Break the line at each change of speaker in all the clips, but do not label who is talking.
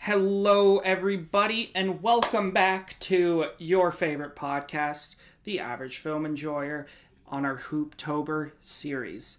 Hello, everybody, and welcome back to your favorite podcast, The Average Film Enjoyer, on our Hooptober series.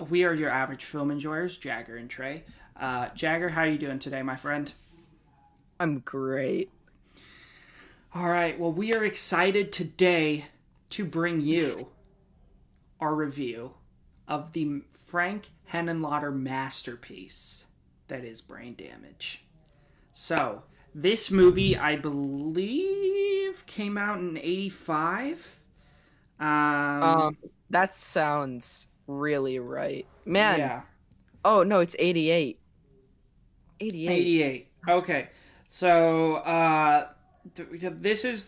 We are your average film enjoyers, Jagger and Trey. Jagger, how are you doing today, my friend?
I'm great.
All right, well, we are excited today to bring you our review of the Frank Hennonloter masterpiece that is Brain Damage. So, this movie, I believe, came out in 85.
That sounds really right. Man.
Yeah.
Oh, no, it's 88.
88. Okay. So, this is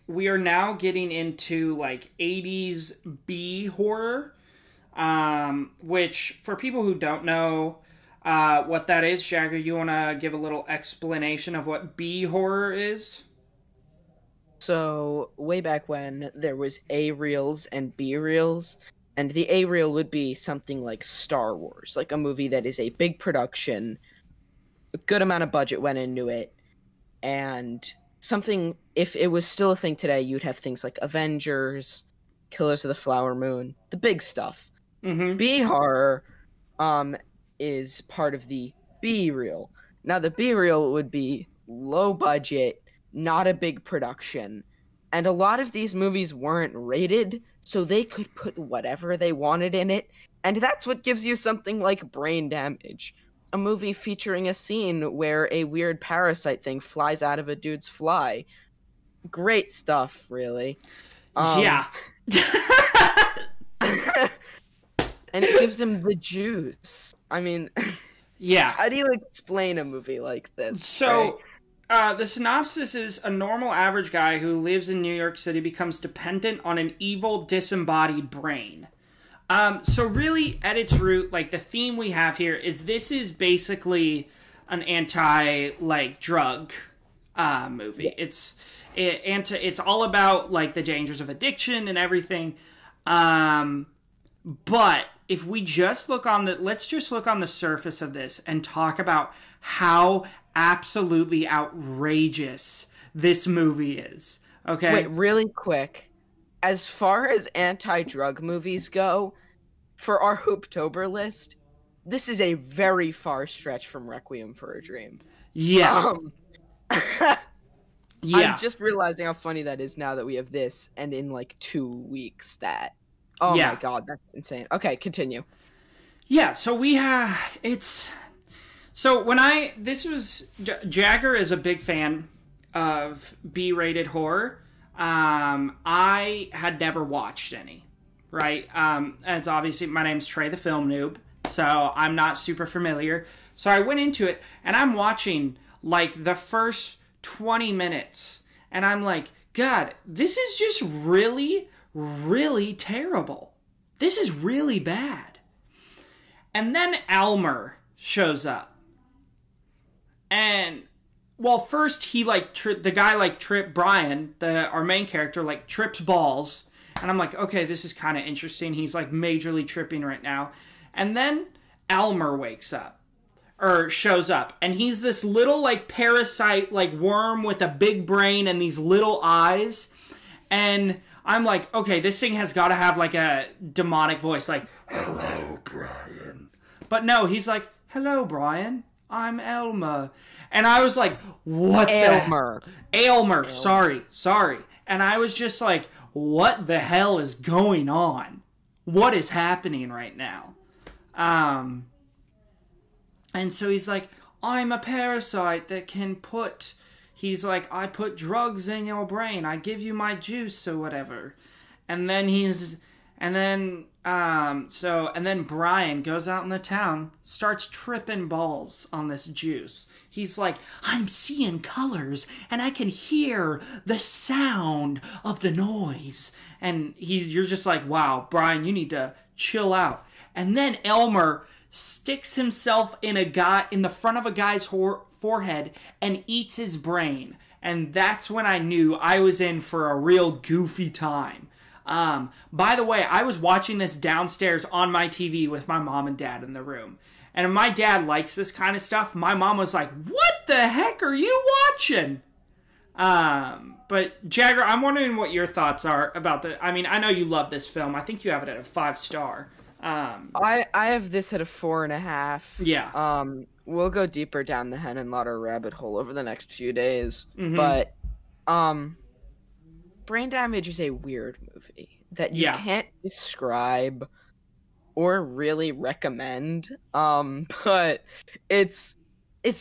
we are now getting into 80s B horror, which for people who don't know what that is, Jagger, you want to give a little explanation of what B horror is?
So, way back when, there was A-reels and B-reels, and the A-reel would be something like Star Wars, like a movie that is a big production, a good amount of budget went into it, and something, if it was still a thing today, you'd have things like Avengers, Killers of the Flower Moon, the big stuff.
Mm-hmm.
B-horror, is part of the B-reel. Now, the B-reel would be low budget, not a big production, and a lot of these movies weren't rated, so they could put whatever they wanted in it, and that's what gives you something like Brain Damage, a movie featuring a scene where a weird parasite thing flies out of a dude's fly. Great stuff, really.
Yeah.
And it gives him the juice. I mean,
yeah.
How do you explain a movie like this?
So, the synopsis is a normal average guy who lives in New York City becomes dependent on an evil disembodied brain. So really, at its root, the theme we have here is this is basically an drug movie.
Yeah.
It's all about the dangers of addiction and everything. But if we just let's just look on the surface of this and talk about how absolutely outrageous this movie is. Okay?
Wait, really quick. As far as anti-drug movies go, for our Hooptober list, this is a very far stretch from Requiem for a Dream.
Yeah. Yeah.
I'm just realizing how funny that is now that we have this, and in 2 weeks that. Oh
yeah.
My god, that's insane. Okay, continue.
Yeah, so we have Jagger is a big fan of B-rated horror. I had never watched any, right? And it's obviously, my name's Trey the Film Noob, so I'm not super familiar. So I went into it, and I'm watching, the first 20 minutes, and I'm like, God, this is just really, really terrible. This is really bad. And then Elmer shows up. And, well, first he, the guy, tripped Brian, our main character, trips balls. And I'm like, okay, this is kind of interesting. He's, majorly tripping right now. And then Elmer wakes up. Or shows up. And he's this little, parasite, worm with a big brain and these little eyes. And I'm like, okay, this thing has got to have, a demonic voice. Hello, Brian. But no, he's like, hello, Brian. I'm Elmer. And I was like, what
Aylmer.
Aylmer. Sorry. And I was just like, what the hell is going on? What is happening right now? And so he's like, I'm a parasite that can put... He's like, I put drugs in your brain. I give you my juice or whatever. And then Brian goes out in the town, starts tripping balls on this juice. He's like, I'm seeing colors and I can hear the sound of the noise. And you're just like, wow, Brian, you need to chill out. And then Elmer sticks himself in the front of a guy's forehead and eats his brain. And that's when I knew I was in for a real goofy time. By the way, I was watching this downstairs on my TV with my mom and dad in the room. And if my dad likes this kind of stuff, my mom was like, what the heck are you watching? But Jagger, I'm wondering what your thoughts are about I mean, I know you love this film. I think you have it at a 5-star.
I have this at a 4.5.
Yeah.
We'll go deeper down the Hennonloter rabbit hole over the next few days.
Mm-hmm.
But, Brain Damage is a weird movie that you can't describe or really recommend. But it's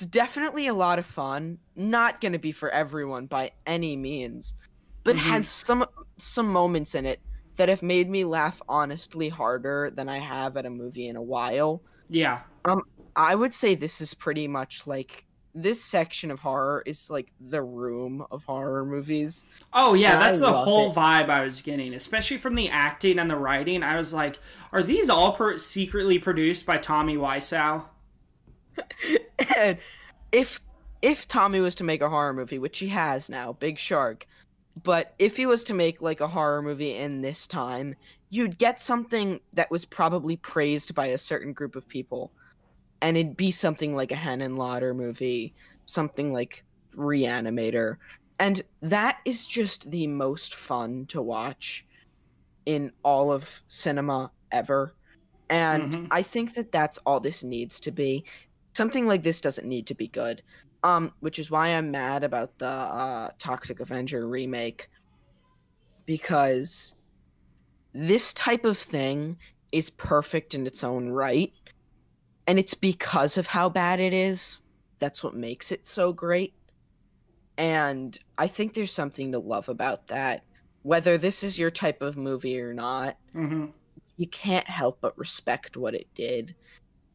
definitely a lot of fun. Not going to be for everyone by any means, but has some moments in it that have made me laugh honestly harder than I have at a movie in a while.
Yeah.
I would say this is pretty much like, this section of horror is like the Room of horror movies.
Oh yeah, that's the whole vibe I was getting, especially from the acting and the writing. I was like, are these all secretly produced by Tommy Wiseau?
And if Tommy was to make a horror movie, which he has now, Big Shark, but if he was to make like a horror movie in this time, you'd get something that was probably praised by a certain group of people. And it'd be something like a Hennonloter movie, something like Reanimator. And that is just the most fun to watch in all of cinema ever. And I think that that's all this needs to be. Something like this doesn't need to be good. Which is why I'm mad about the Toxic Avenger remake. Because this type of thing is perfect in its own right. And it's because of how bad it is. That's what makes it so great. And I think there's something to love about that. Whether this is your type of movie or not, you can't help but respect what it did.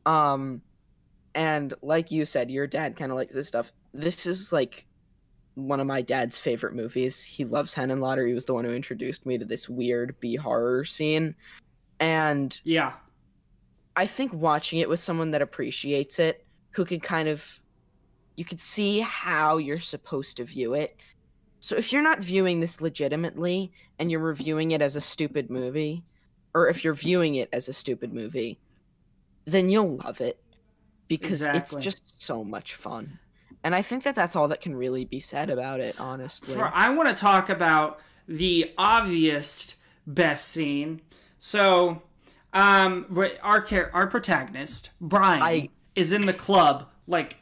And like you said, your dad kind of likes this stuff. This is like one of my dad's favorite movies. He loves Hennonloter. He was the one who introduced me to this weird B-horror scene. And
yeah,
I think watching it with someone that appreciates it, who can kind of, you can see how you're supposed to view it. So if you're not viewing this legitimately and you're reviewing it as a stupid movie, or if you're viewing it as a stupid movie, then you'll love it because it's just so much fun. And I think that that's all that can really be said about it, honestly.
I want to talk about the obvious best scene. So, our protagonist, Brian, is in the club, like,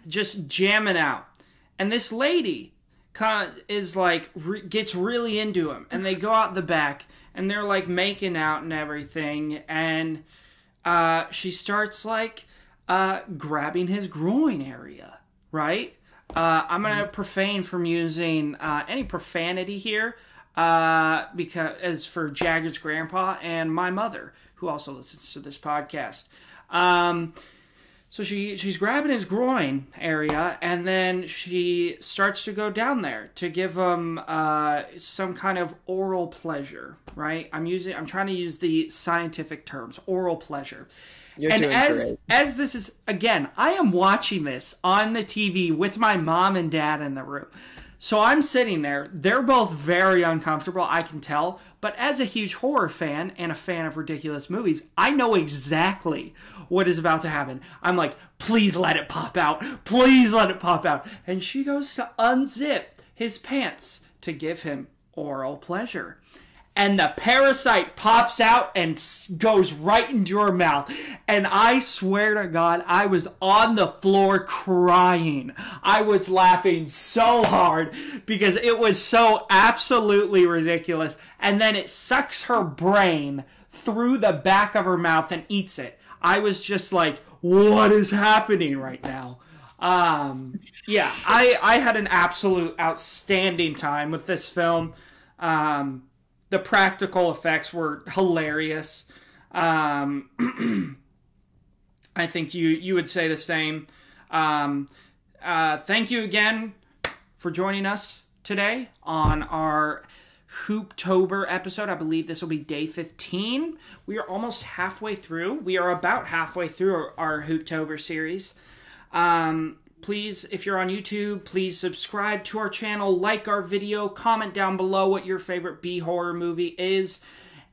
just jamming out. And this lady is like, gets really into him. And they go out the back, and they're like making out and everything. And she starts like grabbing his groin area, right? I'm going to refrain from using any profanity here. Because as for Jagger's grandpa and my mother, who also listens to this podcast. So she's grabbing his groin area, and then she starts to go down there to give him some kind of oral pleasure, right? I'm trying to use the scientific terms, oral pleasure.
You're doing great.
As this is, again, I am watching this on the TV with my mom and dad in the room. So I'm sitting there. They're both very uncomfortable, I can tell. But as a huge horror fan and a fan of ridiculous movies, I know exactly what is about to happen. I'm like, please let it pop out. Please let it pop out. And she goes to unzip his pants to give him oral pleasure. And the parasite pops out and goes right into her mouth. And I swear to God, I was on the floor crying. I was laughing so hard because it was so absolutely ridiculous. And then it sucks her brain through the back of her mouth and eats it. I was just like, what is happening right now? Yeah, I had an absolute outstanding time with this film. The practical effects were hilarious. I think you would say the same. Thank you again for joining us today on our Hooptober episode. I believe this will be day 15. We are almost halfway through. We are about halfway through our Hooptober series. Please, if you're on YouTube, please subscribe to our channel, like our video, comment down below what your favorite B-horror movie is,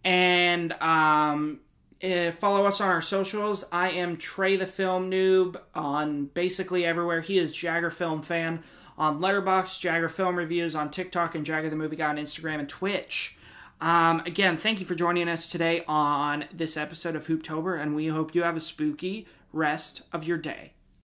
And follow us on our socials. I am Trey the Film Noob on basically everywhere. He is Jagger Film Fan on Letterboxd, Jagger Film Reviews on TikTok, and Jagger the Movie Guy on Instagram and Twitch. Again, thank you for joining us today on this episode of Hooptober, and we hope you have a spooky rest of your day.